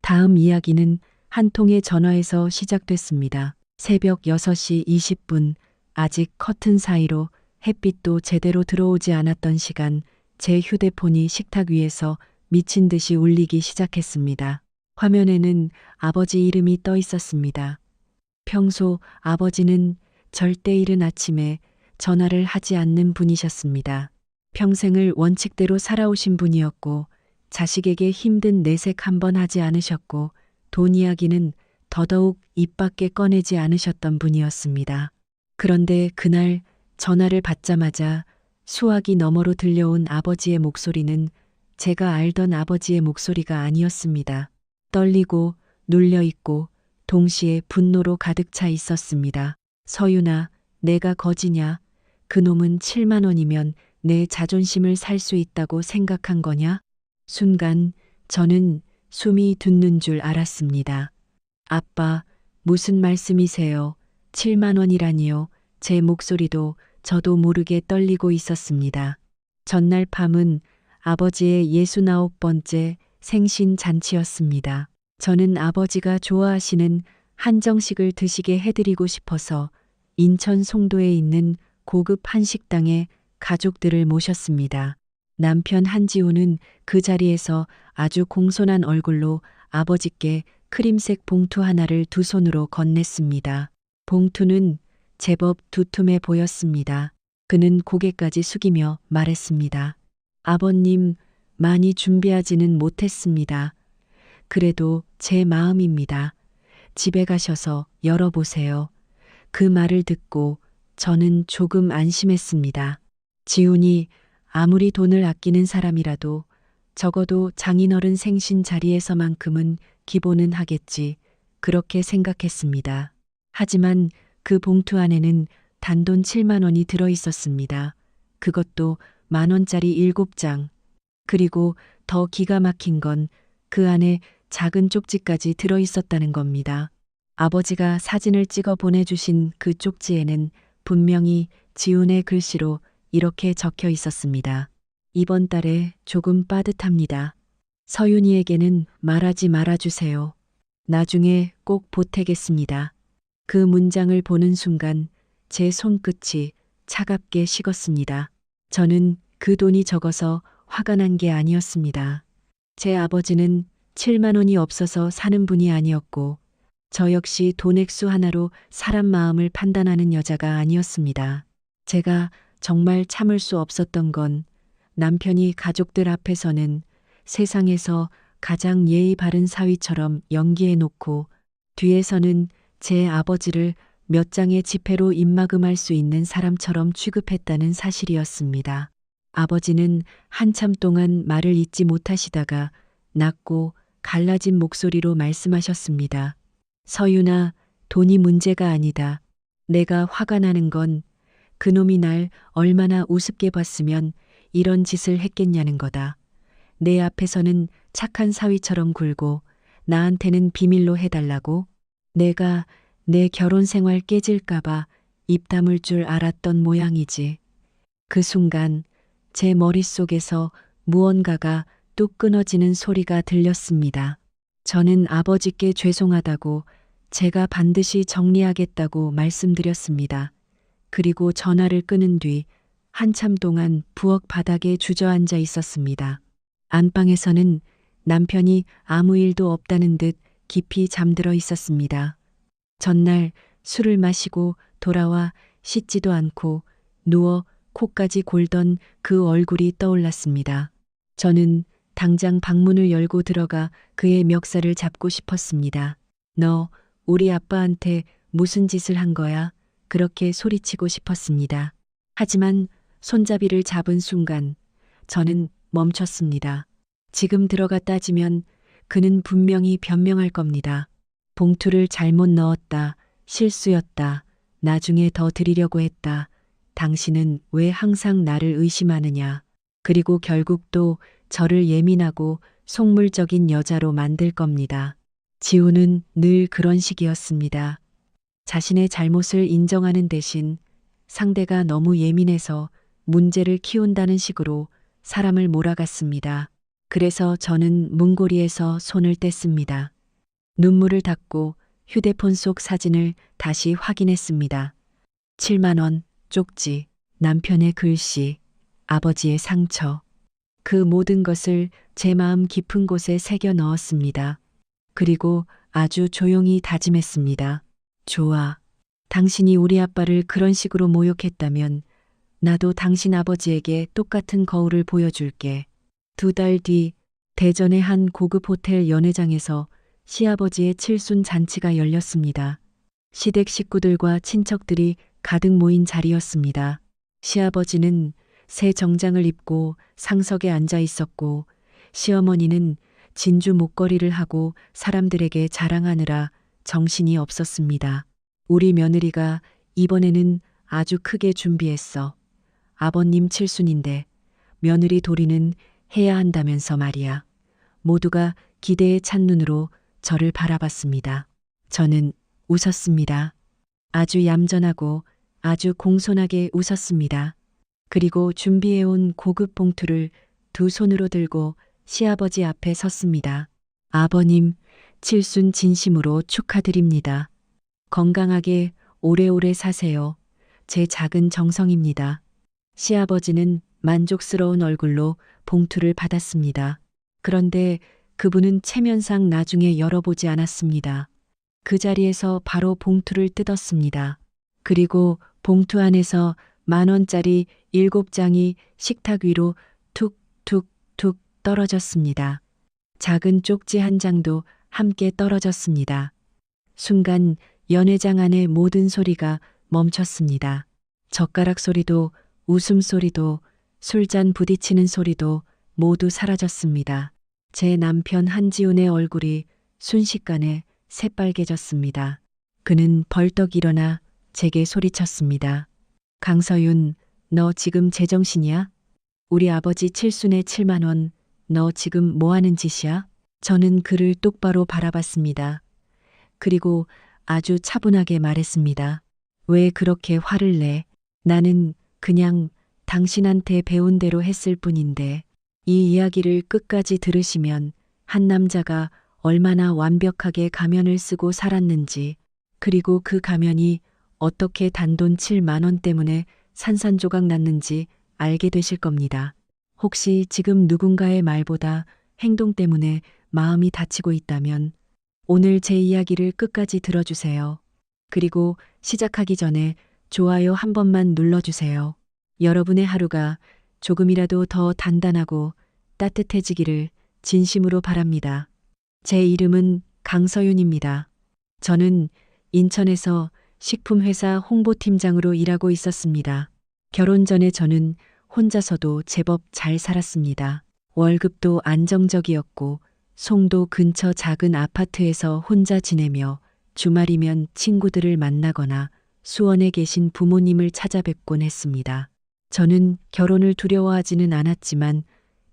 다음 이야기는 한 통의 전화에서 시작됐습니다. 새벽 6시 20분, 아직 커튼 사이로 햇빛도 제대로 들어오지 않았던 시간, 제 휴대폰이 식탁 위에서 미친 듯이 울리기 시작했습니다. 화면에는 아버지 이름이 떠 있었습니다. 평소 아버지는 절대 이른 아침에 전화를 하지 않는 분이셨습니다. 평생을 원칙대로 살아오신 분이었고, 자식에게 힘든 내색 한 번 하지 않으셨고, 돈 이야기는 더더욱 입 밖에 꺼내지 않으셨던 분이었습니다. 그런데 그날 전화를 받자마자 수화기 너머로 들려온 아버지의 목소리는 제가 알던 아버지의 목소리가 아니었습니다. 떨리고 눌려있고 동시에 분노로 가득 차 있었습니다. 서윤아, 내가 거지냐? 그놈은 7만 원이면 내 자존심을 살 수 있다고 생각한 거냐? 순간 저는 숨이 돋는 줄 알았습니다. 아빠, 무슨 말씀이세요? 7만 원이라니요. 제 목소리도 저도 모르게 떨리고 있었습니다. 전날 밤은 아버지의 69번째 생신 잔치였습니다. 저는 아버지가 좋아하시는 한정식을 드시게 해드리고 싶어서 인천 송도에 있는 고급 한식당에 가족들을 모셨습니다. 남편 한지호는 그 자리에서 아주 공손한 얼굴로 아버지께 크림색 봉투 하나를 두 손으로 건넸습니다. 봉투는 제법 두툼해 보였습니다. 그는 고개까지 숙이며 말했습니다. 아버님, 많이 준비하지는 못했습니다. 그래도 제 마음입니다. 집에 가셔서 열어보세요. 그 말을 듣고 저는 조금 안심했습니다. 지훈이 아무리 돈을 아끼는 사람이라도 적어도 장인어른 생신 자리에서만큼은 기본은 하겠지, 그렇게 생각했습니다. 하지만 그 봉투 안에는 단돈 7만 원이 들어 있었습니다. 그것도 10,000원짜리 7장. 그리고 더 기가 막힌 건 그 안에 작은 쪽지까지 들어 있었다는 겁니다. 아버지가 사진을 찍어 보내주신 그 쪽지에는 분명히 지훈의 글씨로 이렇게 적혀 있었습니다. 이번 달에 조금 빠듯합니다. 서윤이에게는 말하지 말아주세요. 나중에 꼭 보태겠습니다. 그 문장을 보는 순간 제 손끝이 차갑게 식었습니다. 저는 그 돈이 적어서 화가 난 게 아니었습니다. 제 아버지는 7만 원이 없어서 사는 분이 아니었고, 저 역시 돈 액수 하나로 사람 마음을 판단하는 여자가 아니었습니다. 제가 정말 참을 수 없었던 건 남편이 가족들 앞에서는 세상에서 가장 예의 바른 사위처럼 연기해 놓고 뒤에서는 제 아버지를 몇 장의 지폐로 입막음할 수 있는 사람처럼 취급했다는 사실이었습니다. 아버지는 한참 동안 말을 잇지 못하시다가 낮고 갈라진 목소리로 말씀하셨습니다. 서윤아, 돈이 문제가 아니다. 내가 화가 나는 건 그놈이 날 얼마나 우습게 봤으면 이런 짓을 했겠냐는 거다. 내 앞에서는 착한 사위처럼 굴고 나한테는 비밀로 해달라고? 내가 내 결혼 생활 깨질까봐 입 다물 줄 알았던 모양이지. 그 순간 제 머릿속에서 무언가가 뚝 끊어지는 소리가 들렸습니다. 저는 아버지께 죄송하다고, 제가 반드시 정리하겠다고 말씀드렸습니다. 그리고 전화를 끊은 뒤 한참 동안 부엌 바닥에 주저앉아 있었습니다. 안방에서는 남편이 아무 일도 없다는 듯 깊이 잠들어 있었습니다. 전날 술을 마시고 돌아와 씻지도 않고 누워 코까지 골던 그 얼굴이 떠올랐습니다. 저는 당장 방문을 열고 들어가 그의 멱살을 잡고 싶었습니다. 너 우리 아빠한테 무슨 짓을 한 거야? 그렇게 소리치고 싶었습니다. 하지만 손잡이를 잡은 순간 저는 멈췄습니다. 지금 들어가 따지면 그는 분명히 변명할 겁니다. 봉투를 잘못 넣었다. 실수였다. 나중에 더 드리려고 했다. 당신은 왜 항상 나를 의심하느냐. 그리고 결국 또 저를 예민하고 속물적인 여자로 만들 겁니다. 지우는 늘 그런 식이었습니다. 자신의 잘못을 인정하는 대신 상대가 너무 예민해서 문제를 키운다는 식으로 사람을 몰아갔습니다. 그래서 저는 문고리에서 손을 뗐습니다. 눈물을 닦고 휴대폰 속 사진을 다시 확인했습니다. 7만 원, 쪽지, 남편의 글씨, 아버지의 상처. 그 모든 것을 제 마음 깊은 곳에 새겨 넣었습니다. 그리고 아주 조용히 다짐했습니다. 좋아. 당신이 우리 아빠를 그런 식으로 모욕했다면 나도 당신 아버지에게 똑같은 거울을 보여줄게. 2달 뒤 대전의 한 고급 호텔 연회장에서 시아버지의 칠순 잔치가 열렸습니다. 시댁 식구들과 친척들이 가득 모인 자리였습니다. 시아버지는 새 정장을 입고 상석에 앉아 있었고 시어머니는 진주 목걸이를 하고 사람들에게 자랑하느라 정신이 없었습니다. 우리 며느리가 이번에는 아주 크게 준비했어. 아버님 칠순인데 며느리 도리는 해야 한다면서 말이야. 모두가 기대에 찬 눈으로 저를 바라봤습니다. 저는 웃었습니다. 아주 얌전하고 아주 공손하게 웃었습니다. 그리고 준비해온 고급 봉투를 두 손으로 들고 시아버지 앞에 섰습니다. 아버님, 칠순 진심으로 축하드립니다. 건강하게 오래오래 사세요. 제 작은 정성입니다. 시아버지는 만족스러운 얼굴로 봉투를 받았습니다. 그런데 그분은 체면상 나중에 열어보지 않았습니다. 그 자리에서 바로 봉투를 뜯었습니다. 그리고 봉투 안에서 10,000원짜리 7장이 식탁 위로 툭툭툭 떨어졌습니다. 작은 쪽지 한 장도 함께 떨어졌습니다. 순간 연회장 안의 모든 소리가 멈췄습니다. 젓가락 소리도 웃음소리도 술잔 부딪히는 소리도 모두 사라졌습니다. 제 남편 한지훈의 얼굴이 순식간에 새빨개졌습니다. 그는 벌떡 일어나 제게 소리쳤습니다. 강서윤, 너 지금 제정신이야? 우리 아버지 칠순에 7만 원, 너 지금 뭐 하는 짓이야? 저는 그를 똑바로 바라봤습니다. 그리고 아주 차분하게 말했습니다. 왜 그렇게 화를 내? 나는 그냥 당신한테 배운 대로 했을 뿐인데. 이 이야기를 끝까지 들으시면 한 남자가 얼마나 완벽하게 가면을 쓰고 살았는지, 그리고 그 가면이 어떻게 단돈 7만 원 때문에 산산조각 났는지 알게 되실 겁니다. 혹시 지금 누군가의 말보다 행동 때문에 마음이 다치고 있다면 오늘 제 이야기를 끝까지 들어주세요. 그리고 시작하기 전에 좋아요 한 번만 눌러주세요. 여러분의 하루가 조금이라도 더 단단하고 따뜻해지기를 진심으로 바랍니다. 제 이름은 강서윤입니다. 저는 인천에서 식품회사 홍보팀장으로 일하고 있었습니다. 결혼 전에 저는 혼자서도 제법 잘 살았습니다. 월급도 안정적이었고 송도 근처 작은 아파트에서 혼자 지내며 주말이면 친구들을 만나거나 수원에 계신 부모님을 찾아뵙곤 했습니다. 저는 결혼을 두려워하지는 않았지만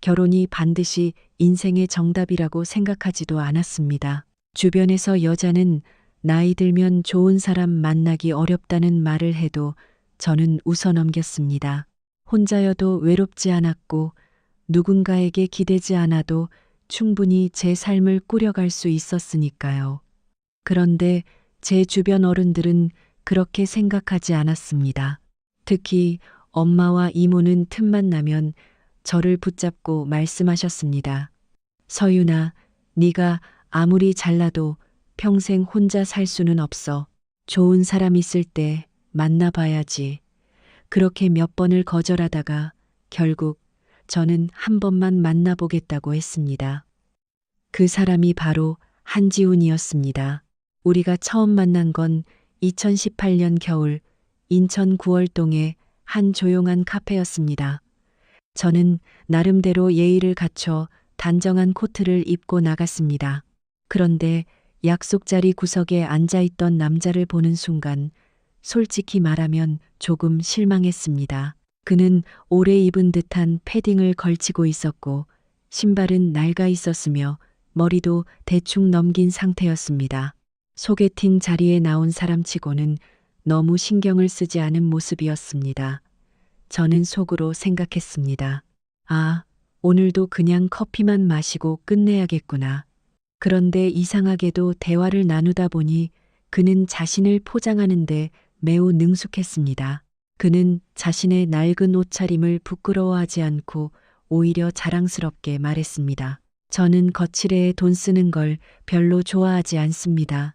결혼이 반드시 인생의 정답이라고 생각하지도 않았습니다. 주변에서 여자는 나이 들면 좋은 사람 만나기 어렵다는 말을 해도 저는 웃어넘겼습니다. 혼자여도 외롭지 않았고 누군가에게 기대지 않아도 충분히 제 삶을 꾸려갈 수 있었으니까요. 그런데 제 주변 어른들은 그렇게 생각하지 않았습니다. 특히 엄마와 이모는 틈만 나면 저를 붙잡고 말씀하셨습니다. 서윤아, 네가 아무리 잘나도 평생 혼자 살 수는 없어. 좋은 사람 있을 때 만나봐야지. 그렇게 몇 번을 거절하다가 결국 저는 한 번만 만나보겠다고 했습니다. 그 사람이 바로 한지훈이었습니다. 우리가 처음 만난 건 2018년 겨울 인천 구월동의 한 조용한 카페였습니다. 저는 나름대로 예의를 갖춰 단정한 코트를 입고 나갔습니다. 그런데 약속 자리 구석에 앉아있던 남자를 보는 순간 솔직히 말하면 조금 실망했습니다. 그는 오래 입은 듯한 패딩을 걸치고 있었고 신발은 낡아 있었으며 머리도 대충 넘긴 상태였습니다. 소개팅 자리에 나온 사람치고는 너무 신경을 쓰지 않은 모습이었습니다. 저는 속으로 생각했습니다. 아, 오늘도 그냥 커피만 마시고 끝내야겠구나. 그런데 이상하게도 대화를 나누다 보니 그는 자신을 포장하는데 매우 능숙했습니다. 그는 자신의 낡은 옷차림을 부끄러워하지 않고 오히려 자랑스럽게 말했습니다. 저는 거칠에 돈 쓰는 걸 별로 좋아하지 않습니다.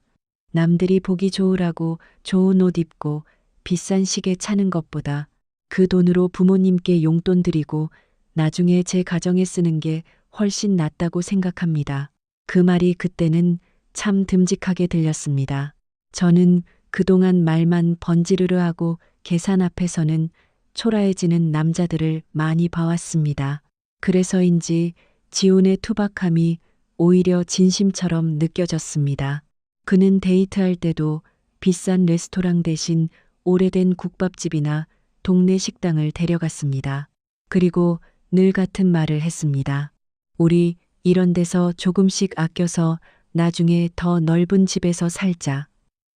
남들이 보기 좋으라고 좋은 옷 입고 비싼 시계 차는 것보다 그 돈으로 부모님께 용돈 드리고 나중에 제 가정에 쓰는 게 훨씬 낫다고 생각합니다. 그 말이 그때는 참 듬직하게 들렸습니다. 저는 그동안 말만 번지르르 하고 계산 앞에서는 초라해지는 남자들을 많이 봐왔습니다. 그래서인지 지훈의 투박함이 오히려 진심처럼 느껴졌습니다. 그는 데이트할 때도 비싼 레스토랑 대신 오래된 국밥집이나 동네 식당을 데려갔습니다. 그리고 늘 같은 말을 했습니다. 우리 이런 데서 조금씩 아껴서 나중에 더 넓은 집에서 살자.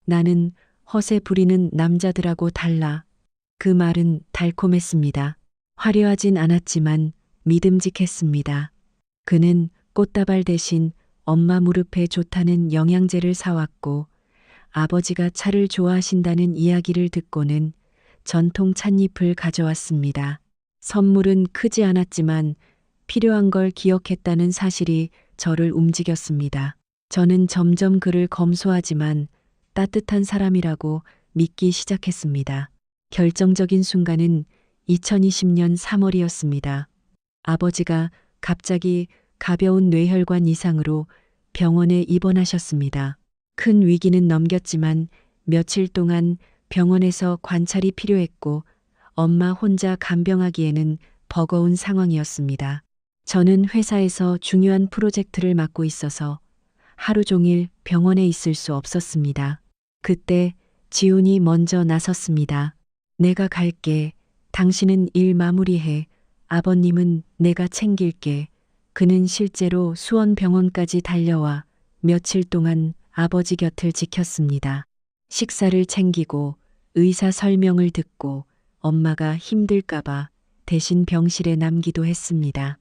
나는 허세 부리는 남자들하고 달라. 그 말은 달콤했습니다. 화려하진 않았지만 믿음직했습니다. 그는 꽃다발 대신 엄마 무릎에 좋다는 영양제를 사왔고 아버지가 차를 좋아하신다는 이야기를 듣고는 전통 찻잎을 가져왔습니다. 선물은 크지 않았지만 필요한 걸 기억했다는 사실이 저를 움직였습니다. 저는 점점 그를 검소하지만 따뜻한 사람이라고 믿기 시작했습니다. 결정적인 순간은 2020년 3월이었습니다. 아버지가 갑자기 가벼운 뇌혈관 이상으로 병원에 입원하셨습니다. 큰 위기는 넘겼지만 며칠 동안 병원에서 관찰이 필요했고 엄마 혼자 간병하기에는 버거운 상황이었습니다. 저는 회사에서 중요한 프로젝트를 맡고 있어서 하루 종일 병원에 있을 수 없었습니다. 그때 지훈이 먼저 나섰습니다. 내가 갈게. 당신은 일 마무리해. 아버님은 내가 챙길게. 그는 실제로 수원병원까지 달려와 며칠 동안 아버지 곁을 지켰습니다. 식사를 챙기고 의사 설명을 듣고 엄마가 힘들까봐 대신 병실에 남기도 했습니다.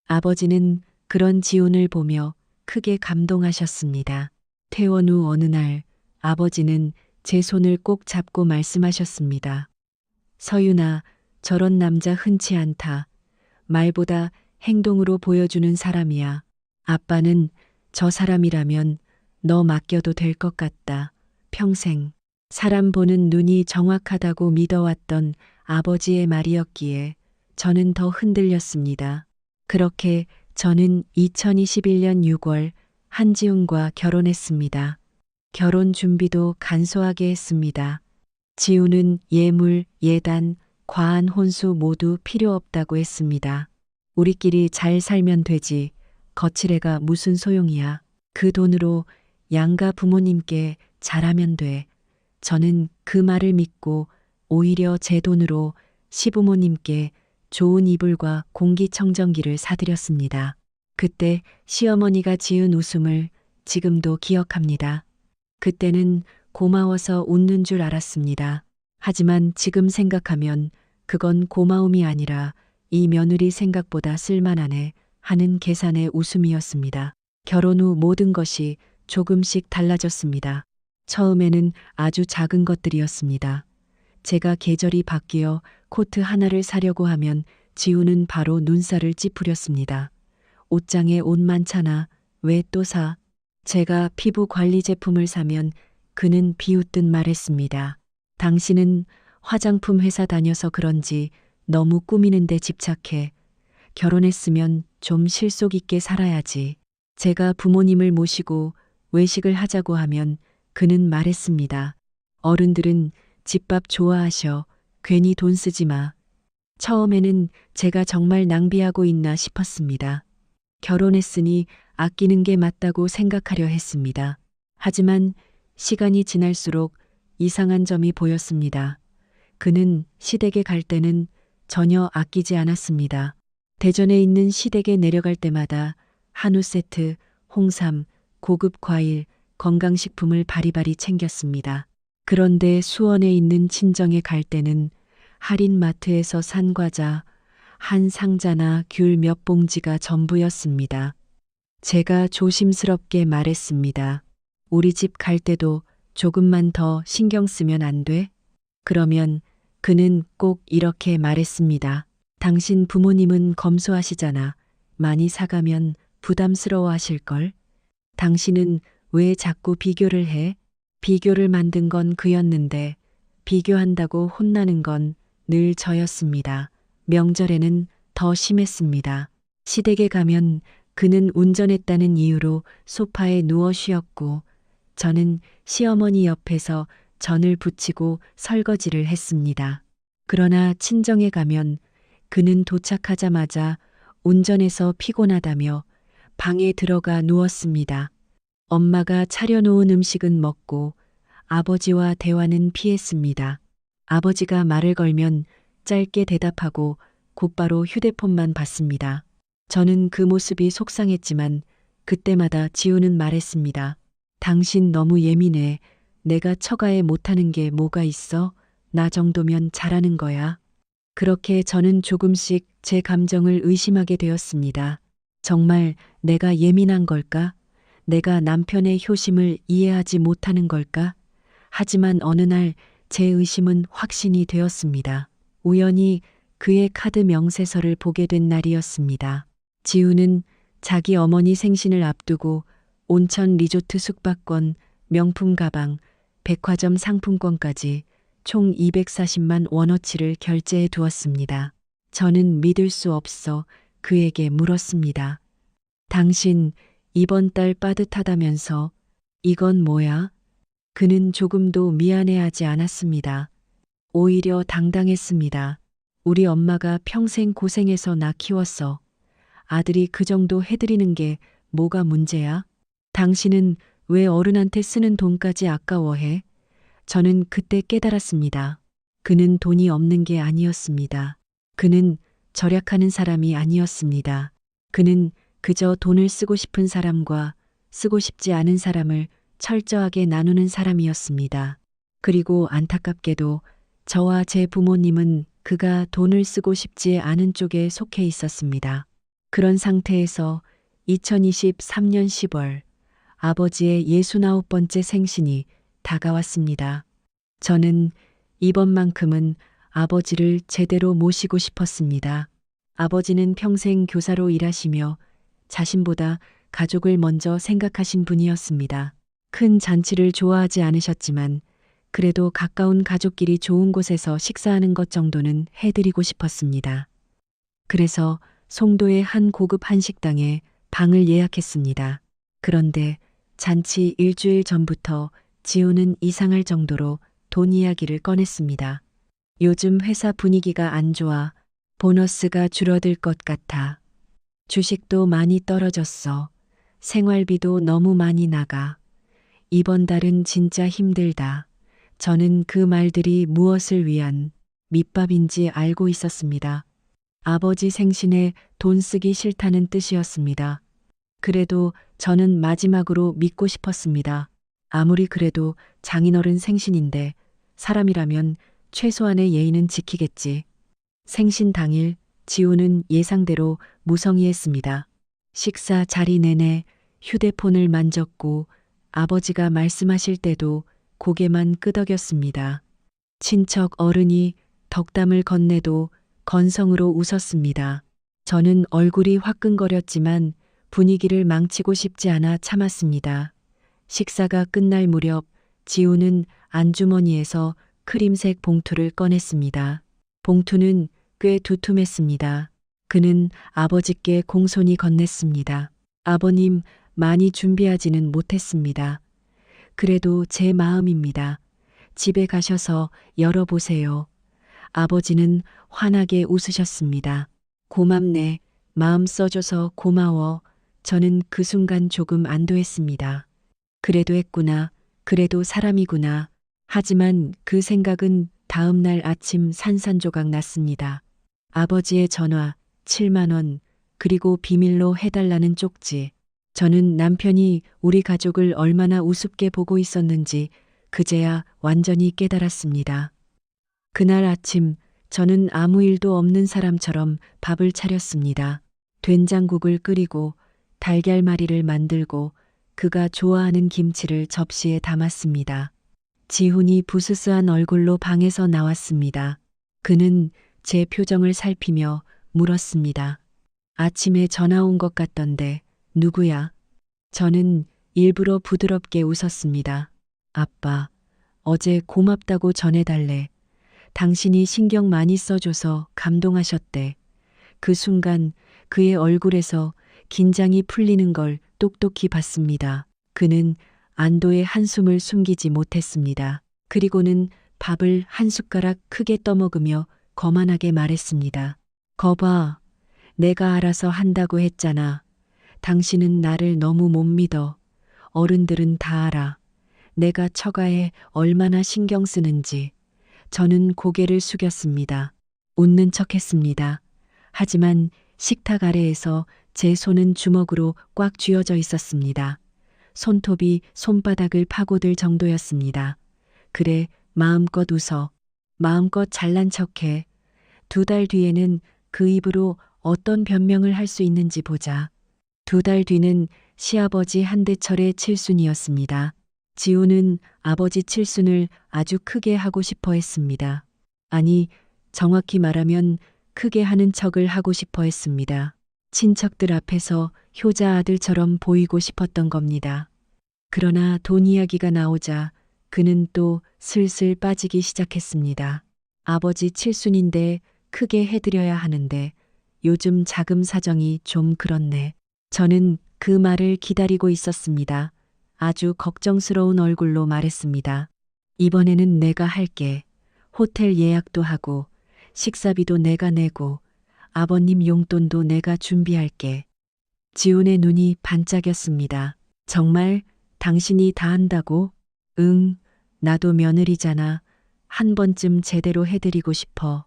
아버지는 그런 지훈을 보며 크게 감동하셨습니다. 퇴원 후 어느 날 아버지는 제 손을 꼭 잡고 말씀하셨습니다. 서윤아, 저런 남자 흔치 않다. 말보다 행동으로 보여주는 사람이야. 아빠는 저 사람이라면 너 맡겨도 될 것 같다. 평생. 사람 보는 눈이 정확하다고 믿어왔던 아버지의 말이었기에 저는 더 흔들렸습니다. 그렇게 저는 2021년 6월 한지훈과 결혼했습니다. 결혼 준비도 간소하게 했습니다. 지훈은 예물, 예단, 과한 혼수 모두 필요 없다고 했습니다. 우리끼리 잘 살면 되지. 거칠애가 무슨 소용이야. 그 돈으로 양가 부모님께 잘하면 돼. 저는 그 말을 믿고 오히려 제 돈으로 시부모님께 좋은 이불과 공기청정기를 사드렸습니다. 그때 시어머니가 지은 웃음을 지금도 기억합니다. 그때는 고마워서 웃는 줄 알았습니다. 하지만 지금 생각하면 그건 고마움이 아니라 이 며느리 생각보다 쓸만하네 하는 계산의 웃음이었습니다. 결혼 후 모든 것이 조금씩 달라졌습니다. 처음에는 아주 작은 것들이었습니다. 제가 계절이 바뀌어 코트 하나를 사려고 하면 지우는 바로 눈살을 찌푸렸습니다. 옷장에 옷 많잖아. 왜 또 사? 제가 피부 관리 제품을 사면 그는 비웃듯 말했습니다. 당신은 화장품 회사 다녀서 그런지 너무 꾸미는 데 집착해. 결혼했으면 좀 실속 있게 살아야지. 제가 부모님을 모시고 외식을 하자고 하면 그는 말했습니다. 어른들은 집밥 좋아하셔. 괜히 돈 쓰지 마. 처음에는 제가 정말 낭비하고 있나 싶었습니다. 결혼했으니 아끼는 게 맞다고 생각하려 했습니다. 하지만 시간이 지날수록 이상한 점이 보였습니다. 그는 시댁에 갈 때는 전혀 아끼지 않았습니다. 대전에 있는 시댁에 내려갈 때마다 한우 세트, 홍삼, 고급 과일, 건강식품을 바리바리 챙겼습니다. 그런데 수원에 있는 친정에 갈 때는 할인 마트에서 산 과자 한 상자나 귤 몇 봉지가 전부였습니다. 제가 조심스럽게 말했습니다. 우리 집 갈 때도 조금만 더 신경 쓰면 안 돼? 그러면 그는 꼭 이렇게 말했습니다. 당신 부모님은 검소하시잖아. 많이 사가면 부담스러워 하실걸? 당신은 왜 자꾸 비교를 해? 비교를 만든 건 그였는데 비교한다고 혼나는 건 늘 저였습니다. 명절에는 더 심했습니다. 시댁에 가면 그는 운전했다는 이유로 소파에 누워 쉬었고 저는 시어머니 옆에서 전을 부치고 설거지를 했습니다. 그러나 친정에 가면 그는 도착하자마자 운전해서 피곤하다며 방에 들어가 누웠습니다. 엄마가 차려놓은 음식은 먹고 아버지와 대화는 피했습니다. 아버지가 말을 걸면 짧게 대답하고 곧바로 휴대폰만 봤습니다. 저는 그 모습이 속상했지만 그때마다 지우는 말했습니다. 당신 너무 예민해. 내가 처가에 못하는 게 뭐가 있어? 나 정도면 잘하는 거야. 그렇게 저는 조금씩 제 감정을 의심하게 되었습니다. 정말 내가 예민한 걸까? 내가 남편의 효심을 이해하지 못하는 걸까? 하지만 어느 날 제 의심은 확신이 되었습니다. 우연히 그의 카드 명세서를 보게 된 날이었습니다. 지우는 자기 어머니 생신을 앞두고 온천 리조트 숙박권, 명품 가방, 백화점 상품권까지 총 240만 원어치를 결제해 두었습니다. 저는 믿을 수 없어 그에게 물었습니다. 당신 이번 달 빠듯하다면서 이건 뭐야? 그는 조금도 미안해하지 않았습니다. 오히려 당당했습니다. 우리 엄마가 평생 고생해서 나 키웠어. 아들이 그 정도 해드리는 게 뭐가 문제야? 당신은 왜 어른한테 쓰는 돈까지 아까워해? 저는 그때 깨달았습니다. 그는 돈이 없는 게 아니었습니다. 그는 절약하는 사람이 아니었습니다. 그는 그저 돈을 쓰고 싶은 사람과 쓰고 싶지 않은 사람을 철저하게 나누는 사람이었습니다. 그리고 안타깝게도 저와 제 부모님은 그가 돈을 쓰고 싶지 않은 쪽에 속해 있었습니다. 그런 상태에서 2023년 10월 아버지의 69번째 생신이 다가왔습니다. 저는 이번만큼은 아버지를 제대로 모시고 싶었습니다. 아버지는 평생 교사로 일하시며 자신보다 가족을 먼저 생각하신 분이었습니다. 큰 잔치를 좋아하지 않으셨지만 그래도 가까운 가족끼리 좋은 곳에서 식사하는 것 정도는 해드리고 싶었습니다. 그래서 송도의 한 고급 한식당에 방을 예약했습니다. 그런데 잔치 일주일 전부터 지우는 이상할 정도로 돈 이야기를 꺼냈습니다. 요즘 회사 분위기가 안 좋아. 보너스가 줄어들 것 같아. 주식도 많이 떨어졌어. 생활비도 너무 많이 나가. 이번 달은 진짜 힘들다. 저는 그 말들이 무엇을 위한 밑밥인지 알고 있었습니다. 아버지 생신에 돈 쓰기 싫다는 뜻이었습니다. 그래도 저는 마지막으로 믿고 싶었습니다. 아무리 그래도 장인어른 생신인데 사람이라면 최소한의 예의는 지키겠지. 생신 당일 지우는 예상대로 무성의했습니다. 식사 자리 내내 휴대폰을 만졌고 아버지가 말씀하실 때도 고개만 끄덕였습니다. 친척 어른이 덕담을 건네도 건성으로 웃었습니다. 저는 얼굴이 화끈거렸지만 분위기를 망치고 싶지 않아 참았습니다. 식사가 끝날 무렵 지우는 안주머니에서 크림색 봉투를 꺼냈습니다. 봉투는 꽤 두툼했습니다. 그는 아버지께 공손히 건넸습니다. 아버님, 많이 준비하지는 못했습니다. 그래도 제 마음입니다. 집에 가셔서 열어보세요. 아버지는 환하게 웃으셨습니다. 고맙네. 마음 써줘서 고마워. 저는 그 순간 조금 안도했습니다. 그래도 했구나. 그래도 사람이구나. 하지만 그 생각은 다음 날 아침 산산조각 났습니다. 아버지의 전화 7만 원, 그리고 비밀로 해달라는 쪽지. 저는 남편이 우리 가족을 얼마나 우습게 보고 있었는지 그제야 완전히 깨달았습니다. 그날 아침 저는 아무 일도 없는 사람처럼 밥을 차렸습니다. 된장국을 끓이고 달걀말이를 만들고 그가 좋아하는 김치를 접시에 담았습니다. 지훈이 부스스한 얼굴로 방에서 나왔습니다. 그는 제 표정을 살피며 물었습니다. 아침에 전화 온 것 같던데 누구야? 저는 일부러 부드럽게 웃었습니다. 아빠, 어제 고맙다고 전해달래. 당신이 신경 많이 써줘서 감동하셨대. 그 순간 그의 얼굴에서 긴장이 풀리는 걸 똑똑히 봤습니다. 그는 안도의 한숨을 숨기지 못했습니다. 그리고는 밥을 한 숟가락 크게 떠먹으며 거만하게 말했습니다. 거봐, 내가 알아서 한다고 했잖아. 당신은 나를 너무 못 믿어. 어른들은 다 알아. 내가 처가에 얼마나 신경 쓰는지. 저는 고개를 숙였습니다. 웃는 척 했습니다. 하지만 식탁 아래에서 제 손은 주먹으로 꽉 쥐어져 있었습니다. 손톱이 손바닥을 파고들 정도였습니다. 그래, 마음껏 웃어. 마음껏 잘난 척해. 2달 뒤에는 그 입으로 어떤 변명을 할 수 있는지 보자. 2달 뒤는 시아버지 한대철의 칠순이었습니다. 지우는 아버지 칠순을 아주 크게 하고 싶어 했습니다. 아니, 정확히 말하면 크게 하는 척을 하고 싶어 했습니다. 친척들 앞에서 효자 아들처럼 보이고 싶었던 겁니다. 그러나 돈 이야기가 나오자 그는 또 슬슬 빠지기 시작했습니다. 아버지 칠순인데 크게 해드려야 하는데 요즘 자금 사정이 좀 그렇네. 저는 그 말을 기다리고 있었습니다. 아주 걱정스러운 얼굴로 말했습니다. 이번에는 내가 할게. 호텔 예약도 하고 식사비도 내가 내고 아버님 용돈도 내가 준비할게. 지훈의 눈이 반짝였습니다. 정말 당신이 다 한다고? 응, 나도 며느리잖아. 한 번쯤 제대로 해드리고 싶어.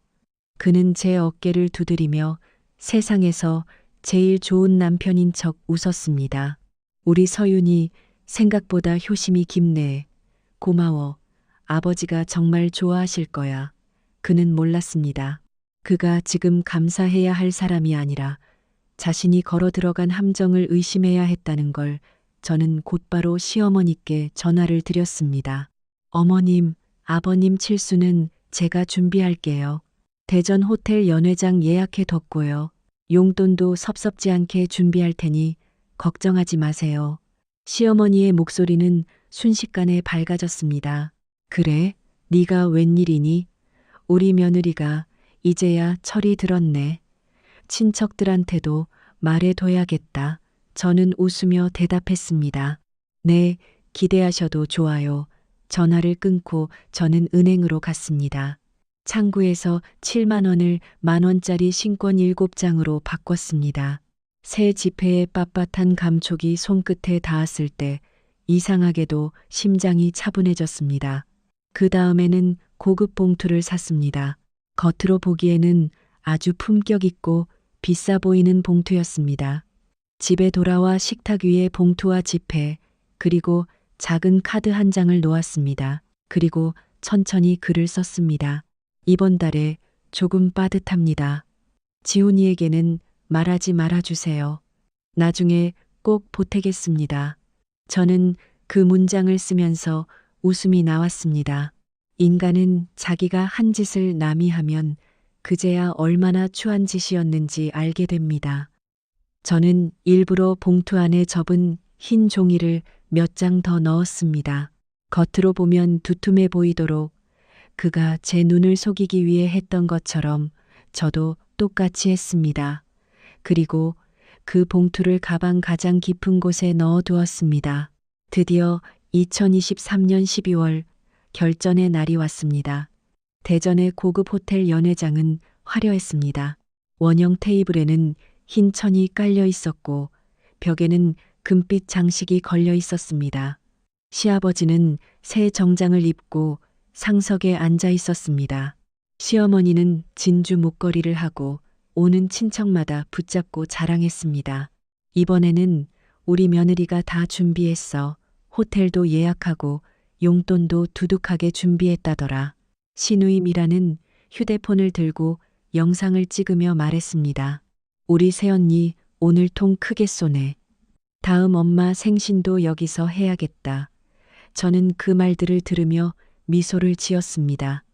그는 제 어깨를 두드리며 세상에서 제일 좋은 남편인 척 웃었습니다. 우리 서윤이 생각보다 효심이 깊네. 고마워. 아버지가 정말 좋아하실 거야. 그는 몰랐습니다. 그가 지금 감사해야 할 사람이 아니라 자신이 걸어 들어간 함정을 의심해야 했다는 걸 저는 곧바로 시어머니께 전화를 드렸습니다. 어머님, 아버님 칠수는 제가 준비할게요. 대전 호텔 연회장 예약해 뒀고요. 용돈도 섭섭지 않게 준비할 테니 걱정하지 마세요. 시어머니의 목소리는 순식간에 밝아졌습니다. 그래? 네가 웬일이니? 우리 며느리가 이제야 철이 들었네. 친척들한테도 말해둬야겠다. 저는 웃으며 대답했습니다. 네, 기대하셔도 좋아요. 전화를 끊고 저는 은행으로 갔습니다. 창구에서 7만 원을 10,000원짜리 신권 7장으로 바꿨습니다. 새 지폐의 빳빳한 감촉이 손끝에 닿았을 때 이상하게도 심장이 차분해졌습니다. 그 다음에는 고급 봉투를 샀습니다. 겉으로 보기에는 아주 품격 있고 비싸 보이는 봉투였습니다. 집에 돌아와 식탁 위에 봉투와 지폐, 그리고 작은 카드 한 장을 놓았습니다. 그리고 천천히 글을 썼습니다. 이번 달에 조금 빠듯합니다. 지훈이에게는 말하지 말아주세요. 나중에 꼭 보태겠습니다. 저는 그 문장을 쓰면서 웃음이 나왔습니다. 인간은 자기가 한 짓을 남이 하면 그제야 얼마나 추한 짓이었는지 알게 됩니다. 저는 일부러 봉투 안에 접은 흰 종이를 몇 장 더 넣었습니다. 겉으로 보면 두툼해 보이도록 그가 제 눈을 속이기 위해 했던 것처럼 저도 똑같이 했습니다. 그리고 그 봉투를 가방 가장 깊은 곳에 넣어두었습니다. 드디어 2023년 12월 결전의 날이 왔습니다. 대전의 고급 호텔 연회장은 화려했습니다. 원형 테이블에는 흰 천이 깔려 있었고 벽에는 금빛 장식이 걸려 있었습니다. 시아버지는 새 정장을 입고 상석에 앉아 있었습니다. 시어머니는 진주 목걸이를 하고 오는 친척마다 붙잡고 자랑했습니다. 이번에는 우리 며느리가 다 준비했어. 호텔도 예약하고 용돈도 두둑하게 준비했다더라. 신우임이라는 휴대폰을 들고 영상을 찍으며 말했습니다. 우리 새언니 오늘 통 크게 쏘네. 다음 엄마 생신도 여기서 해야겠다. 저는 그 말들을 들으며 미소를 지었습니다.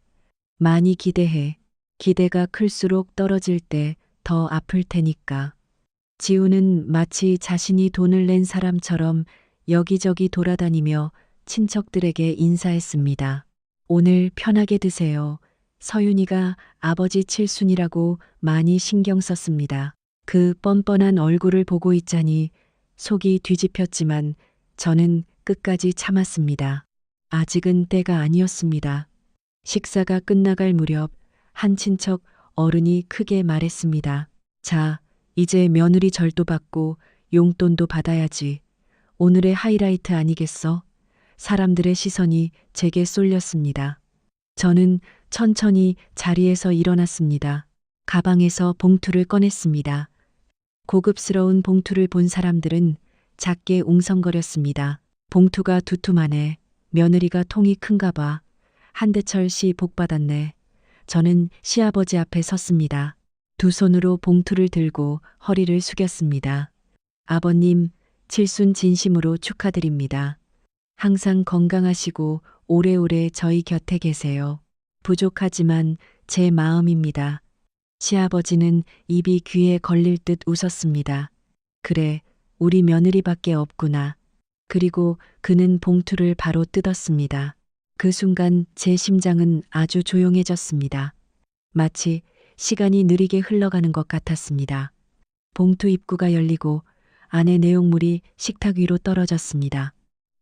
많이 기대해. 기대가 클수록 떨어질 때 더 아플 테니까. 지우는 마치 자신이 돈을 낸 사람처럼 여기저기 돌아다니며 친척들에게 인사했습니다. 오늘 편하게 드세요. 서윤이가 아버지 칠순이라고 많이 신경 썼습니다. 그 뻔뻔한 얼굴을 보고 있자니 속이 뒤집혔지만 저는 끝까지 참았습니다. 아직은 때가 아니었습니다. 식사가 끝나갈 무렵 한 친척 어른이 크게 말했습니다. 자, 이제 며느리 절도 받고 용돈도 받아야지. 오늘의 하이라이트 아니겠어? 사람들의 시선이 제게 쏠렸습니다. 저는 천천히 자리에서 일어났습니다. 가방에서 봉투를 꺼냈습니다. 고급스러운 봉투를 본 사람들은 작게 웅성거렸습니다. 봉투가 두툼하네. 며느리가 통이 큰가 봐. 한대철 씨 복 받았네. 저는 시아버지 앞에 섰습니다. 두 손으로 봉투를 들고 허리를 숙였습니다. 아버님, 칠순 진심으로 축하드립니다. 항상 건강하시고 오래오래 저희 곁에 계세요. 부족하지만 제 마음입니다. 시아버지는 입이 귀에 걸릴 듯 웃었습니다. 그래, 우리 며느리밖에 없구나. 그리고 그는 봉투를 바로 뜯었습니다. 그 순간 제 심장은 아주 조용해졌습니다. 마치 시간이 느리게 흘러가는 것 같았습니다. 봉투 입구가 열리고 안에 내용물이 식탁 위로 떨어졌습니다.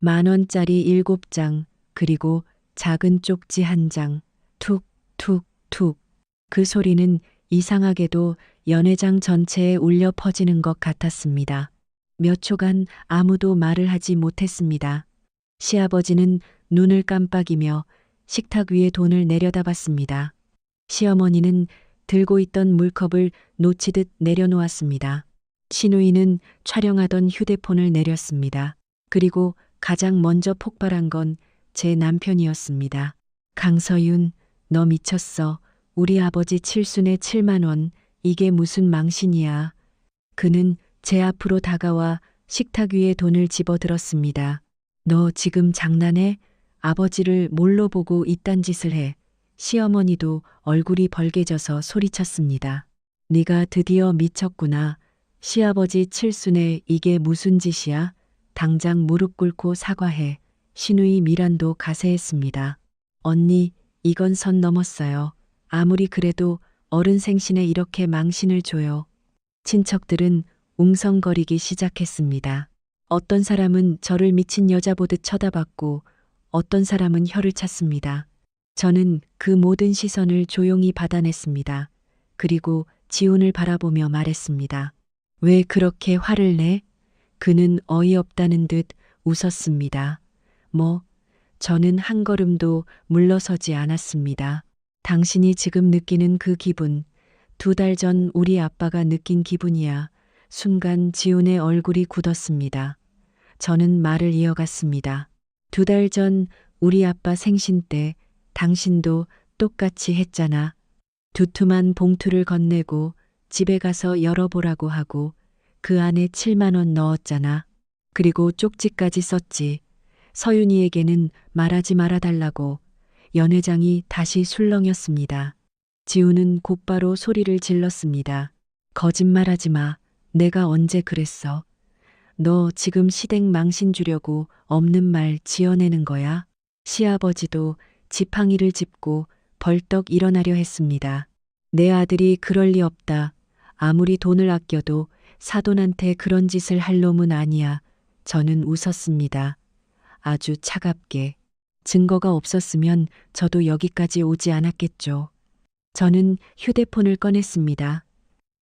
10,000원짜리 7장, 그리고 작은 쪽지 1장, 툭, 툭, 툭. 그 소리는 이상하게도 연회장 전체에 울려 퍼지는 것 같았습니다. 몇 초간 아무도 말을 하지 못했습니다. 시아버지는 눈을 깜빡이며 식탁 위에 돈을 내려다봤습니다. 시어머니는 들고 있던 물컵을 놓치듯 내려놓았습니다. 시누이는 촬영하던 휴대폰을 내렸습니다. 그리고 가장 먼저 폭발한 건 제 남편이었습니다. 강서윤, 너 미쳤어. 우리 아버지 칠순에 7만 원. 이게 무슨 망신이야. 그는 제 앞으로 다가와 식탁 위에 돈을 집어들었습니다. 너 지금 장난해? 아버지를 뭘로 보고 이딴 짓을 해. 시어머니도 얼굴이 벌개져서 소리쳤습니다. 네가 드디어 미쳤구나. 시아버지 칠순에 이게 무슨 짓이야? 당장 무릎 꿇고 사과해. 시누이 미란도 가세했습니다. 언니, 이건 선 넘었어요. 아무리 그래도 어른 생신에 이렇게 망신을 줘요. 친척들은 웅성거리기 시작했습니다. 어떤 사람은 저를 미친 여자 보듯 쳐다봤고 어떤 사람은 혀를 찼습니다. 저는 그 모든 시선을 조용히 받아냈습니다. 그리고 지훈을 바라보며 말했습니다. 왜 그렇게 화를 내? 그는 어이없다는 듯 웃었습니다. 저는 한 걸음도 물러서지 않았습니다. 당신이 지금 느끼는 그 기분, 2달 전 우리 아빠가 느낀 기분이야. 순간 지훈의 얼굴이 굳었습니다. 저는 말을 이어갔습니다. 2달 전 우리 아빠 생신 때 당신도 똑같이 했잖아. 두툼한 봉투를 건네고 집에 가서 열어보라고 하고 그 안에 7만 원 넣었잖아. 그리고 쪽지까지 썼지. 서윤이에게는 말하지 말아달라고. 연회장이 다시 술렁였습니다. 지우는 곧바로 소리를 질렀습니다. 거짓말하지 마. 내가 언제 그랬어. 너 지금 시댁 망신 주려고 없는 말 지어내는 거야? 시아버지도 지팡이를 짚고 벌떡 일어나려 했습니다. 내 아들이 그럴 리 없다. 아무리 돈을 아껴도 사돈한테 그런 짓을 할 놈은 아니야. 저는 웃었습니다. 아주 차갑게. 증거가 없었으면 저도 여기까지 오지 않았겠죠. 저는 휴대폰을 꺼냈습니다.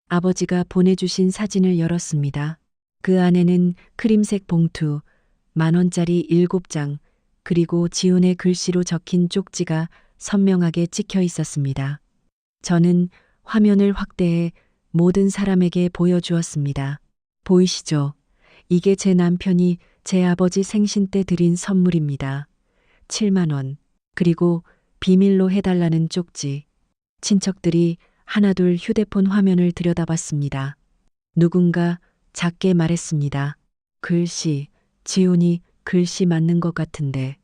아버지가 보내주신 사진을 열었습니다. 그 안에는 크림색 봉투, 10,000원짜리 7장, 그리고 지훈의 글씨로 적힌 쪽지가 선명하게 찍혀 있었습니다. 저는 화면을 확대해 모든 사람에게 보여주었습니다. 보이시죠? 이게 제 남편이 제 아버지 생신 때 드린 선물입니다. 7만 원. 그리고 비밀로 해달라는 쪽지. 친척들이 하나둘 휴대폰 화면을 들여다봤습니다. 누군가 작게 말했습니다. 글씨, 지훈이 글씨 맞는 것 같은데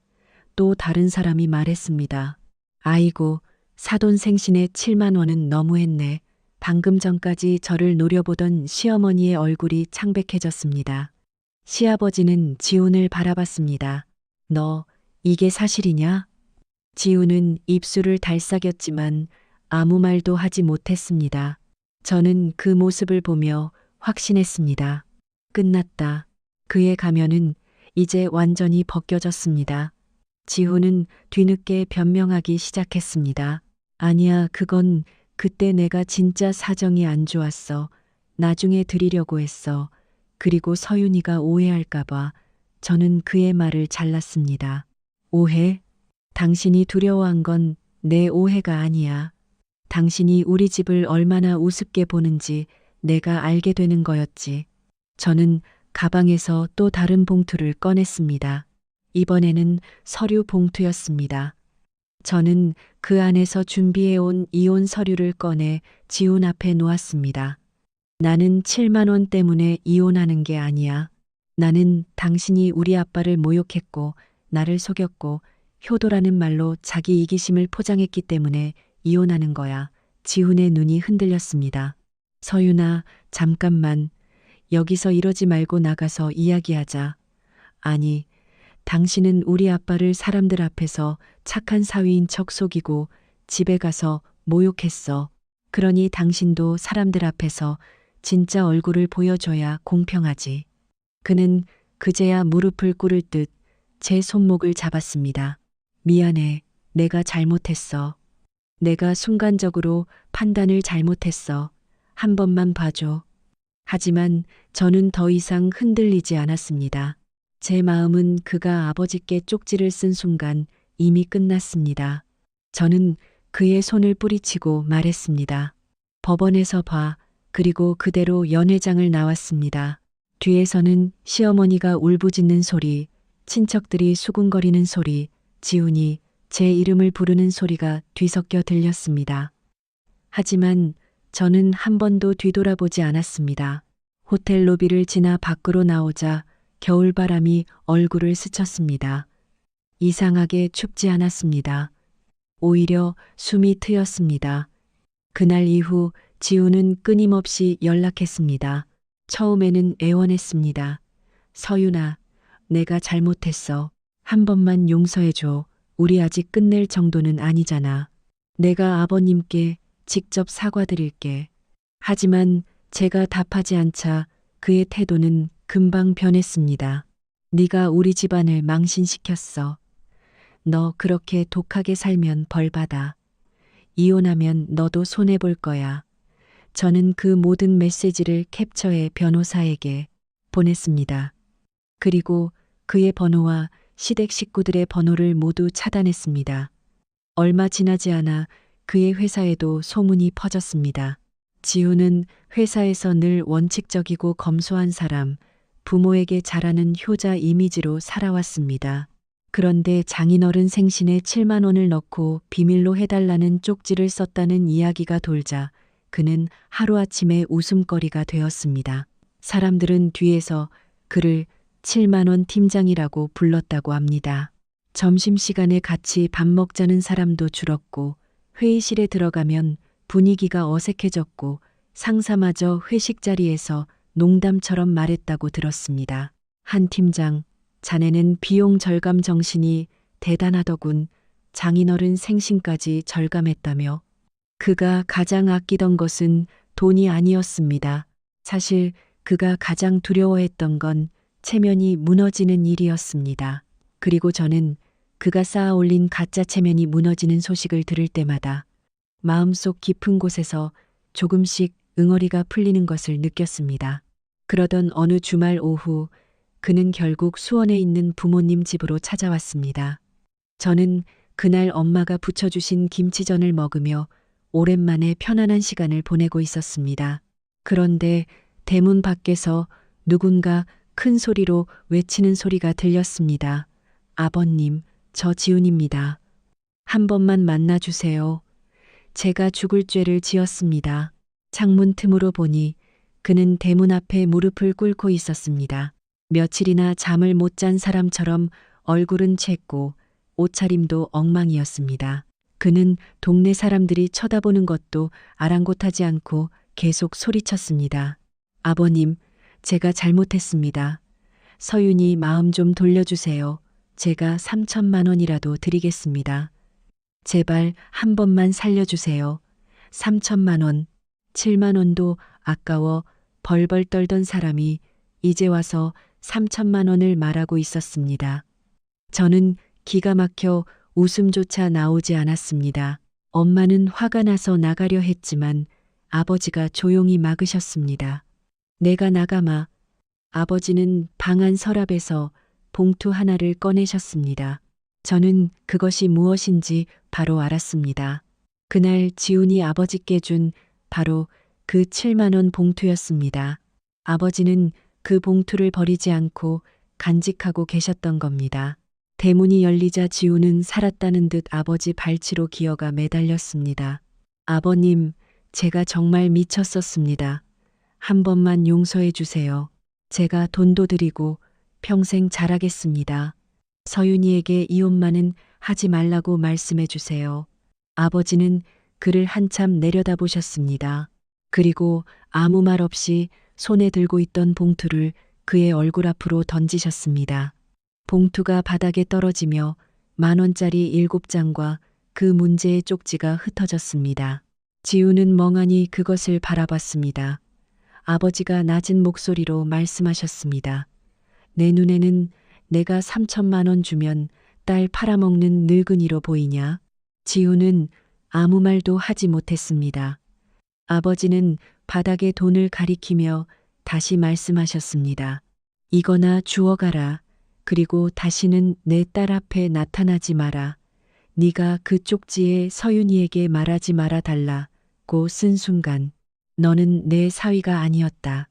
또 다른 사람이 말했습니다. 아이고, 사돈생신에 7만 원은 너무했네. 방금 전까지 저를 노려보던 시어머니의 얼굴이 창백해졌습니다. 시아버지는 지훈을 바라봤습니다. 너, 이게 사실이냐? 지훈은 입술을 달싹였지만 아무 말도 하지 못했습니다. 저는 그 모습을 보며 확신했습니다. 끝났다. 그의 가면은 이제 완전히 벗겨졌습니다. 지훈은 뒤늦게 변명하기 시작했습니다. 아니야, 그건 그때 내가 진짜 사정이 안 좋았어. 나중에 드리려고 했어. 그리고 서윤이가 오해할까봐 저는 그의 말을 잘랐습니다. 오해? 당신이 두려워한 건 내 오해가 아니야. 당신이 우리 집을 얼마나 우습게 보는지 내가 알게 되는 거였지. 저는 가방에서 또 다른 봉투를 꺼냈습니다. 이번에는 서류 봉투였습니다. 저는 그 안에서 준비해온 이혼 서류를 꺼내 지훈 앞에 놓았습니다. 나는 7만 원 때문에 이혼하는 게 아니야. 나는 당신이 우리 아빠를 모욕했고 나를 속였고 효도라는 말로 자기 이기심을 포장했기 때문에 이혼하는 거야. 지훈의 눈이 흔들렸습니다. 서윤아, 잠깐만. 여기서 이러지 말고 나가서 이야기하자. 아니, 당신은 우리 아빠를 사람들 앞에서 착한 사위인 척 속이고 집에 가서 모욕했어. 그러니 당신도 사람들 앞에서 진짜 얼굴을 보여줘야 공평하지. 그는 그제야 무릎을 꿇을 듯 제 손목을 잡았습니다. 미안해. 내가 잘못했어. 내가 순간적으로 판단을 잘못했어. 한 번만 봐줘. 하지만 저는 더 이상 흔들리지 않았습니다. 제 마음은 그가 아버지께 쪽지를 쓴 순간 이미 끝났습니다. 저는 그의 손을 뿌리치고 말했습니다. 법원에서 봐. 그리고 그대로 연회장을 나왔습니다. 뒤에서는 시어머니가 울부짖는 소리, 친척들이 수군거리는 소리, 지훈이 제 이름을 부르는 소리가 뒤섞여 들렸습니다. 하지만 저는 한 번도 뒤돌아보지 않았습니다. 호텔 로비를 지나 밖으로 나오자 겨울바람이 얼굴을 스쳤습니다. 이상하게 춥지 않았습니다. 오히려 숨이 트였습니다. 그날 이후 지훈은 끊임없이 연락했습니다. 처음에는 애원했습니다. 서윤아, 내가 잘못했어. 한 번만 용서해줘. 우리 아직 끝낼 정도는 아니잖아. 내가 아버님께 직접 사과드릴게. 하지만 제가 답하지 않자 그의 태도는 금방 변했습니다. 네가 우리 집안을 망신시켰어. 너 그렇게 독하게 살면 벌받아. 이혼하면 너도 손해볼 거야. 저는 그 모든 메시지를 캡처해 변호사에게 보냈습니다. 그리고 그의 번호와 시댁 식구들의 번호를 모두 차단했습니다. 얼마 지나지 않아 그의 회사에도 소문이 퍼졌습니다. 지훈은 회사에서 늘 원칙적이고 검소한 사람, 부모에게 잘하는 효자 이미지로 살아왔습니다. 그런데 장인어른 생신에 7만 원을 넣고 비밀로 해달라는 쪽지를 썼다는 이야기가 돌자 그는 하루아침에 웃음거리가 되었습니다. 사람들은 뒤에서 그를 7만 원 팀장이라고 불렀다고 합니다. 점심시간에 같이 밥 먹자는 사람도 줄었고 회의실에 들어가면 분위기가 어색해졌고 상사마저 회식 자리에서 농담처럼 말했다고 들었습니다. 한 팀장, 자네는 비용 절감 정신이 대단하더군. 장인어른 생신까지 절감했다며. 그가 가장 아끼던 것은 돈이 아니었습니다. 사실 그가 가장 두려워했던 건 체면이 무너지는 일이었습니다. 그리고 저는 그가 쌓아 올린 가짜 체면이 무너지는 소식을 들을 때마다 마음속 깊은 곳에서 조금씩 응어리가 풀리는 것을 느꼈습니다. 그러던 어느 주말 오후 그는 결국 수원에 있는 부모님 집으로 찾아왔습니다. 저는 그날 엄마가 부쳐주신 김치전을 먹으며 오랜만에 편안한 시간을 보내고 있었습니다. 그런데 대문 밖에서 누군가 큰 소리로 외치는 소리가 들렸습니다. 아버님, 저 지훈입니다. 한 번만 만나주세요. 제가 죽을 죄를 지었습니다. 창문 틈으로 보니 그는 대문 앞에 무릎을 꿇고 있었습니다. 며칠이나 잠을 못 잔 사람처럼 얼굴은 챘고 옷차림도 엉망이었습니다. 그는 동네 사람들이 쳐다보는 것도 아랑곳하지 않고 계속 소리쳤습니다. 아버님, 제가 잘못했습니다. 서윤이 마음 좀 돌려주세요. 제가 3천만 원이라도 드리겠습니다. 제발 한 번만 살려주세요. 3천만 원, 7만 원도 아까워 벌벌 떨던 사람이 이제 와서 3천만 원을 말하고 있었습니다. 저는 기가 막혀 웃음조차 나오지 않았습니다. 엄마는 화가 나서 나가려 했지만 아버지가 조용히 막으셨습니다. 내가 나가마. 아버지는 방 안 서랍에서 봉투 하나를 꺼내셨습니다. 저는 그것이 무엇인지 바로 알았습니다. 그날 지훈이 아버지께 준 바로 그 7만 원 봉투였습니다. 아버지는 그 봉투를 버리지 않고 간직하고 계셨던 겁니다. 대문이 열리자 지훈은 살았다는 듯 아버지 발치로 기어가 매달렸습니다. 아버님, 제가 정말 미쳤었습니다. 한 번만 용서해 주세요. 제가 돈도 드리고 평생 잘하겠습니다. 서윤이에게 이혼만은 하지 말라고 말씀해 주세요. 아버지는 그를 한참 내려다보셨습니다. 그리고 아무 말 없이 손에 들고 있던 봉투를 그의 얼굴 앞으로 던지셨습니다. 봉투가 바닥에 떨어지며 10,000원짜리 7장과 그 문제의 쪽지가 흩어졌습니다. 지우는 멍하니 그것을 바라봤습니다. 아버지가 낮은 목소리로 말씀하셨습니다. 내 눈에는 내가 3천만 원 주면 딸 팔아먹는 늙은이로 보이냐? 지우는 아무 말도 하지 못했습니다. 아버지는 바닥에 돈을 가리키며 다시 말씀하셨습니다. 이거나 주워가라. 그리고 다시는 내 딸 앞에 나타나지 마라. 네가 그 쪽지에 서윤이에게 말하지 말아 달라고 쓴 순간 너는 내 사위가 아니었다.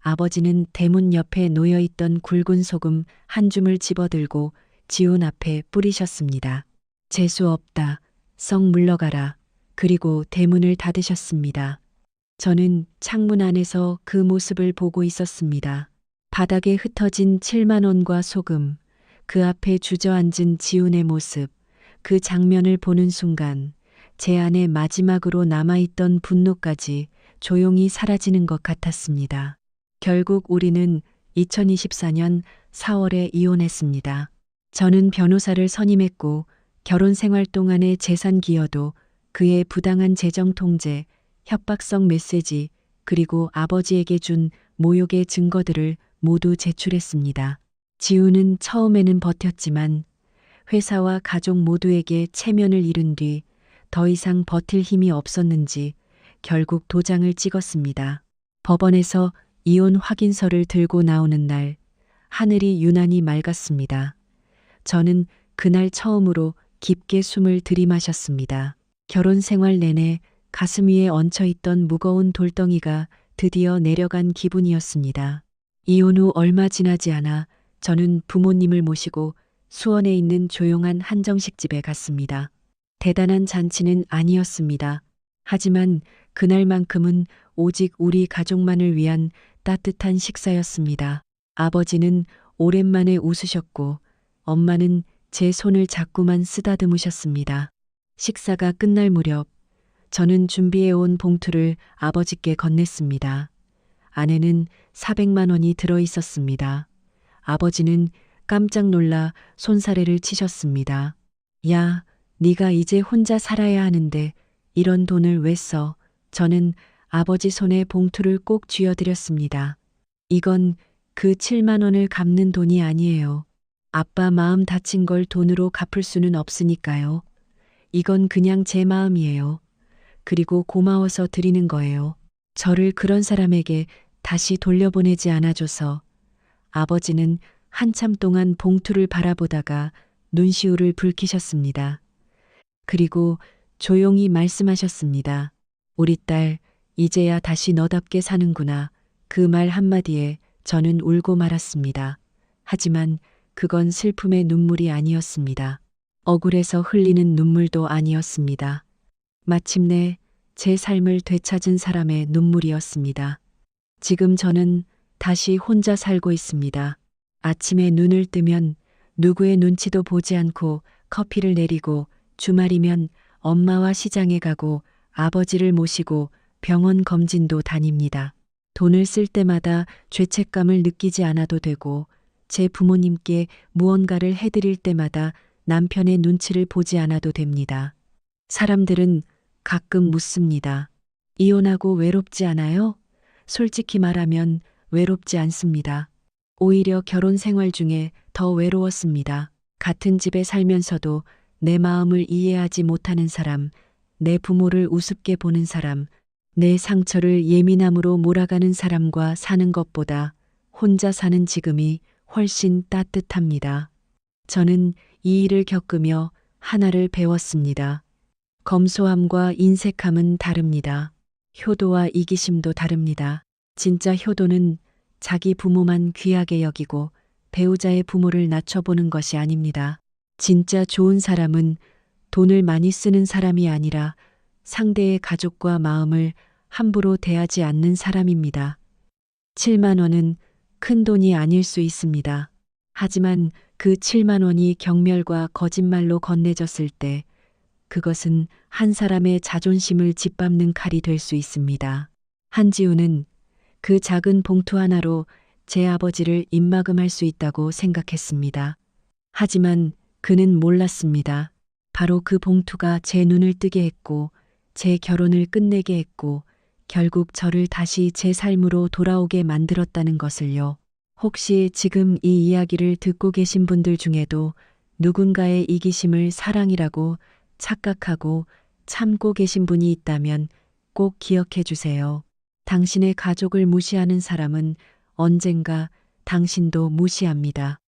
아버지는 대문 옆에 놓여있던 굵은 소금 한 줌을 집어들고 지훈 앞에 뿌리셨습니다. 재수 없다. 썩 물러가라. 그리고 대문을 닫으셨습니다. 저는 창문 안에서 그 모습을 보고 있었습니다. 바닥에 흩어진 7만 원과 소금, 그 앞에 주저앉은 지훈의 모습, 그 장면을 보는 순간 제 안에 마지막으로 남아있던 분노까지 조용히 사라지는 것 같았습니다. 결국 우리는 2024년 4월에 이혼했습니다. 저는 변호사를 선임했고 결혼 생활 동안의 재산 기여도 그의 부당한 재정 통제, 협박성 메시지, 그리고 아버지에게 준 모욕의 증거들을 모두 제출했습니다. 지우는 처음에는 버텼지만 회사와 가족 모두에게 체면을 잃은 뒤 더 이상 버틸 힘이 없었는지 결국 도장을 찍었습니다. 법원에서 이혼 확인서를 들고 나오는 날 하늘이 유난히 맑았습니다. 저는 그날 처음으로 깊게 숨을 들이마셨습니다. 결혼 생활 내내 가슴 위에 얹혀있던 무거운 돌덩이가 드디어 내려간 기분이었습니다. 이혼 후 얼마 지나지 않아 저는 부모님을 모시고 수원에 있는 조용한 한정식 집에 갔습니다. 대단한 잔치는 아니었습니다. 하지만 그날만큼은 오직 우리 가족만을 위한 따뜻한 식사였습니다. 아버지는 오랜만에 웃으셨고 엄마는 제 손을 자꾸만 쓰다듬으셨습니다. 식사가 끝날 무렵 저는 준비해온 봉투를 아버지께 건넸습니다. 안에는 400만 원이 들어 있었습니다. 아버지는 깜짝 놀라 손사래를 치셨습니다. 야, 네가 이제 혼자 살아야 하는데 이런 돈을 왜 써? 저는 아버지 손에 봉투를 꼭 쥐어드렸습니다. 이건 그 7만 원을 갚는 돈이 아니에요. 아빠 마음 다친 걸 돈으로 갚을 수는 없으니까요. 이건 그냥 제 마음이에요. 그리고 고마워서 드리는 거예요. 저를 그런 사람에게 다시 돌려보내지 않아줘서. 아버지는 한참 동안 봉투를 바라보다가 눈시울을 붉히셨습니다. 그리고 조용히 말씀하셨습니다. 우리 딸, 이제야 다시 너답게 사는구나. 그 말 한마디에 저는 울고 말았습니다. 하지만 그건 슬픔의 눈물이 아니었습니다. 억울해서 흘리는 눈물도 아니었습니다. 마침내 제 삶을 되찾은 사람의 눈물이었습니다. 지금 저는 다시 혼자 살고 있습니다. 아침에 눈을 뜨면 누구의 눈치도 보지 않고 커피를 내리고 주말이면 엄마와 시장에 가고 아버지를 모시고 병원 검진도 다닙니다. 돈을 쓸 때마다 죄책감을 느끼지 않아도 되고 제 부모님께 무언가를 해드릴 때마다 남편의 눈치를 보지 않아도 됩니다. 사람들은 가끔 묻습니다. 이혼하고 외롭지 않아요? 솔직히 말하면 외롭지 않습니다. 오히려 결혼 생활 중에 더 외로웠습니다. 같은 집에 살면서도 내 마음을 이해하지 못하는 사람, 내 부모를 우습게 보는 사람, 내 상처를 예민함으로 몰아가는 사람과 사는 것보다 혼자 사는 지금이 훨씬 따뜻합니다. 저는 이 일을 겪으며 하나를 배웠습니다. 검소함과 인색함은 다릅니다. 효도와 이기심도 다릅니다. 진짜 효도는 자기 부모만 귀하게 여기고 배우자의 부모를 낮춰보는 것이 아닙니다. 진짜 좋은 사람은 돈을 많이 쓰는 사람이 아니라 상대의 가족과 마음을 함부로 대하지 않는 사람입니다. 7만 원은 큰 돈이 아닐 수 있습니다. 하지만 그 7만 원이 경멸과 거짓말로 건네졌을 때 그것은 한 사람의 자존심을 짓밟는 칼이 될 수 있습니다. 한지우는 그 작은 봉투 하나로 제 아버지를 입막음할 수 있다고 생각했습니다. 하지만 그는 몰랐습니다. 바로 그 봉투가 제 눈을 뜨게 했고 제 결혼을 끝내게 했고 결국 저를 다시 제 삶으로 돌아오게 만들었다는 것을요. 혹시 지금 이 이야기를 듣고 계신 분들 중에도 누군가의 이기심을 사랑이라고 착각하고 참고 계신 분이 있다면 꼭 기억해 주세요. 당신의 가족을 무시하는 사람은 언젠가 당신도 무시합니다.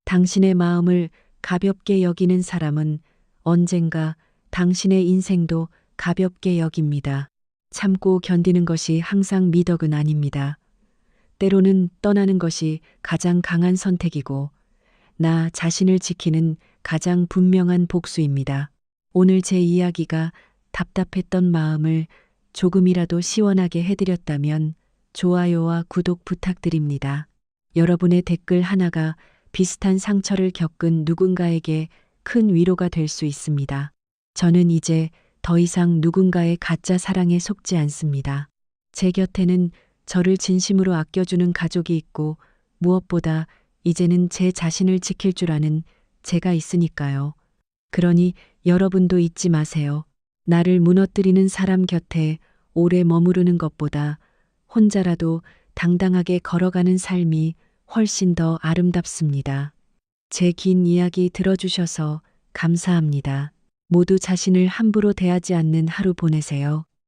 당신의 마음을 가볍게 여기는 사람은 언젠가 당신의 인생도 가볍게 여깁니다. 참고 견디는 것이 항상 미덕은 아닙니다. 때로는 떠나는 것이 가장 강한 선택이고 나 자신을 지키는 가장 분명한 복수입니다. 오늘 제 이야기가 답답했던 마음을 조금이라도 시원하게 해드렸다면 좋아요와 구독 부탁드립니다. 여러분의 댓글 하나가 비슷한 상처를 겪은 누군가에게 큰 위로가 될 수 있습니다. 저는 이제 더 이상 누군가의 가짜 사랑에 속지 않습니다. 제 곁에는 저를 진심으로 아껴주는 가족이 있고 무엇보다 이제는 제 자신을 지킬 줄 아는 제가 있으니까요. 그러니 여러분도 잊지 마세요. 나를 무너뜨리는 사람 곁에 오래 머무르는 것보다 혼자라도 당당하게 걸어가는 삶이 훨씬 더 아름답습니다. 제 긴 이야기 들어주셔서 감사합니다. 모두 자신을 함부로 대하지 않는 하루 보내세요.